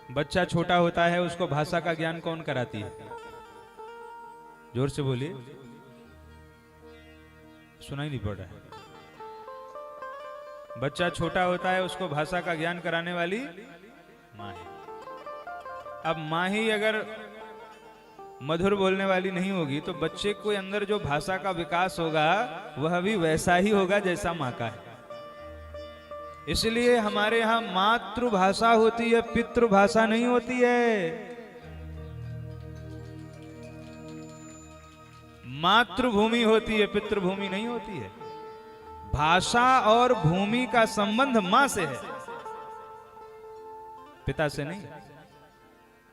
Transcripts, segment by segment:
बच्चा छोटा होता है, उसको भाषा का ज्ञान कौन कराती है? जोर से बोलिए, सुनाई नहीं पड़ रहा है। बच्चा छोटा होता है, उसको भाषा का ज्ञान कराने वाली माँ है। अब माँ ही अगर मधुर बोलने वाली नहीं होगी तो बच्चे के अंदर जो भाषा का विकास होगा वह भी वैसा ही होगा जैसा माँ का है। इसलिए हमारे यहाँ मातृभाषा होती है, पितृभाषा नहीं होती है। मातृभूमि होती है, पितृभूमि नहीं होती है। भाषा और भूमि का संबंध मां से है, पिता से नहीं।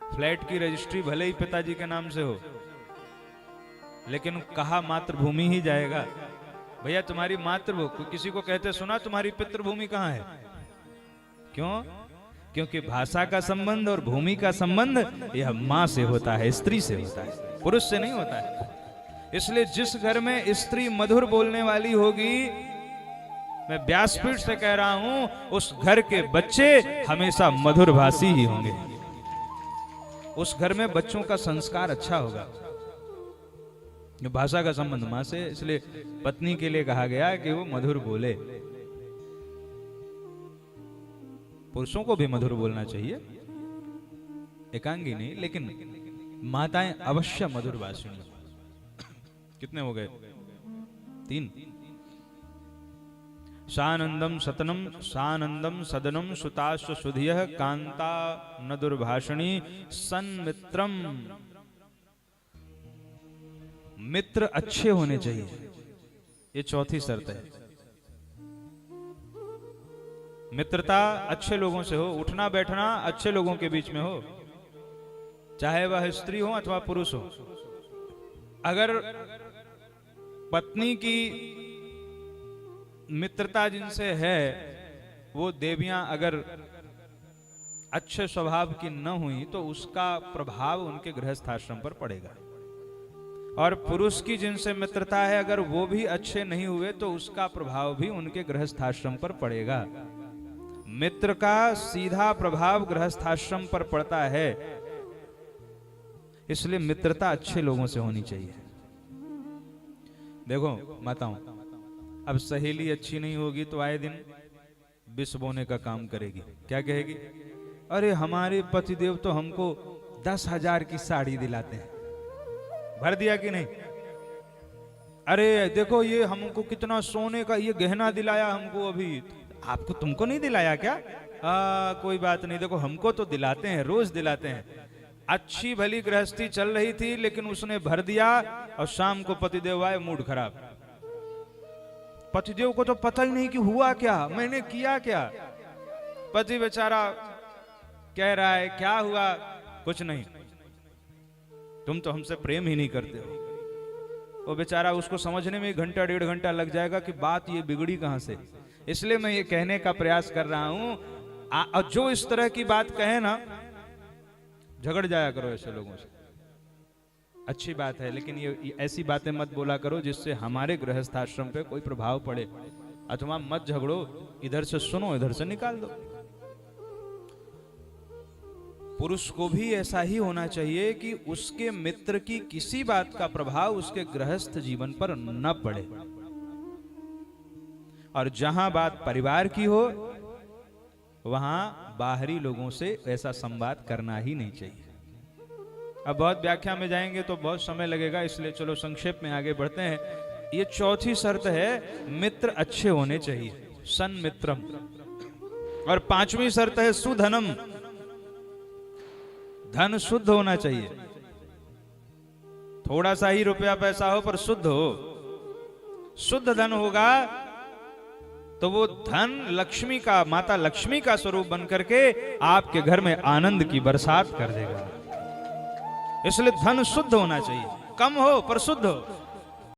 फ्लैट की रजिस्ट्री भले ही पिताजी के नाम से हो, लेकिन कहा मातृभूमि ही जाएगा। भैया तुम्हारी मातृभूमि, किसी को कहते सुना तुम्हारी पितृभूमि कहाँ है? क्यों? क्योंकि भाषा का संबंध और भूमि का संबंध यह मां से होता है, स्त्री से होता है, पुरुष से नहीं होता है। इसलिए जिस घर में स्त्री मधुर बोलने वाली होगी, मैं व्यासपीठ से कह रहा हूं, उस घर के बच्चे हमेशा मधुर भाषी ही होंगे। उस घर में बच्चों का संस्कार अच्छा होगा। भाषा का संबंध मां से, इसलिए पत्नी के लिए कहा गया कि वो मधुर बोले। पुरुषों को भी मधुर बोलना चाहिए, एकांगी नहीं, लेकिन माताएं अवश्य मधुर भाषिणी। कितने हो गए? 3। सानंदम सतनम सानंदम सदनम सुताश्व सुधियः कांता न दुर्भाषिणी सन्मित्रम। मित्र अच्छे होने चाहिए, ये चौथी शर्त है। मित्रता अच्छे लोगों से हो, उठना बैठना अच्छे लोगों के बीच में हो, चाहे वह स्त्री हो अथवा पुरुष हो। अगर पत्नी की मित्रता जिनसे है, वो देवियां अगर अच्छे स्वभाव की न हुई तो उसका प्रभाव उनके गृहस्थाश्रम पर पड़ेगा। और पुरुष की जिनसे मित्रता है, अगर वो भी अच्छे नहीं हुए तो उसका प्रभाव भी उनके गृहस्थाश्रम पर पड़ेगा। मित्र का सीधा प्रभाव गृहस्थाश्रम पर पड़ता है, इसलिए मित्रता अच्छे लोगों से होनी चाहिए। देखो माताओं, अब सहेली अच्छी नहीं होगी तो आए दिन विष बोने का काम करेगी। क्या कहेगी? अरे हमारे पतिदेव तो हमको 10,000 की साड़ी दिलाते हैं। भर दिया कि नहीं? अरे देखो ये हमको कितना सोने का ये गहना दिलाया हमको, अभी आपको तुमको नहीं दिलाया क्या? कोई बात नहीं, देखो हमको तो दिलाते हैं, रोज दिलाते हैं। अच्छी भली गृहस्थी चल रही थी, लेकिन उसने भर दिया और शाम को पतिदेव आए, मूड खराब। पतिदेव को तो पता ही नहीं कि हुआ क्या, मैंने किया क्या। पति बेचारा कह रहा है क्या हुआ? कुछ नहीं, तुम तो हमसे प्रेम ही नहीं करते हो। वो बेचारा, उसको समझने में 1 घंटा 1.5 घंटा लग जाएगा कि बात ये बिगड़ी कहां से। इसलिए मैं ये कहने का प्रयास कर रहा हूं, जो इस तरह की बात कहे ना, झगड़ जाया करो ऐसे लोगों से। अच्छी बात है, लेकिन ये ऐसी बातें मत बोला करो जिससे हमारे गृहस्थाश्रम पे कोई प्रभाव पड़े। अथवा मत झगड़ो, इधर से सुनो इधर से निकाल दो। पुरुष को भी ऐसा ही होना चाहिए कि उसके मित्र की किसी बात का प्रभाव उसके गृहस्थ जीवन पर न पड़े। और जहां बात परिवार की हो, वहां बाहरी लोगों से ऐसा संवाद करना ही नहीं चाहिए। अब बहुत व्याख्या में जाएंगे तो बहुत समय लगेगा, इसलिए चलो संक्षेप में आगे बढ़ते हैं। ये चौथी शर्त है, मित्र अच्छे होने चाहिए, सन्मित्रम। और 5वीं शर्त है सुधनम, धन शुद्ध होना चाहिए। थोड़ा सा ही रुपया पैसा हो पर शुद्ध हो। शुद्ध धन होगा तो वो धन लक्ष्मी का, माता लक्ष्मी का स्वरूप बन करके आपके घर में आनंद की बरसात कर देगा। इसलिए धन शुद्ध होना चाहिए, कम हो पर शुद्ध हो।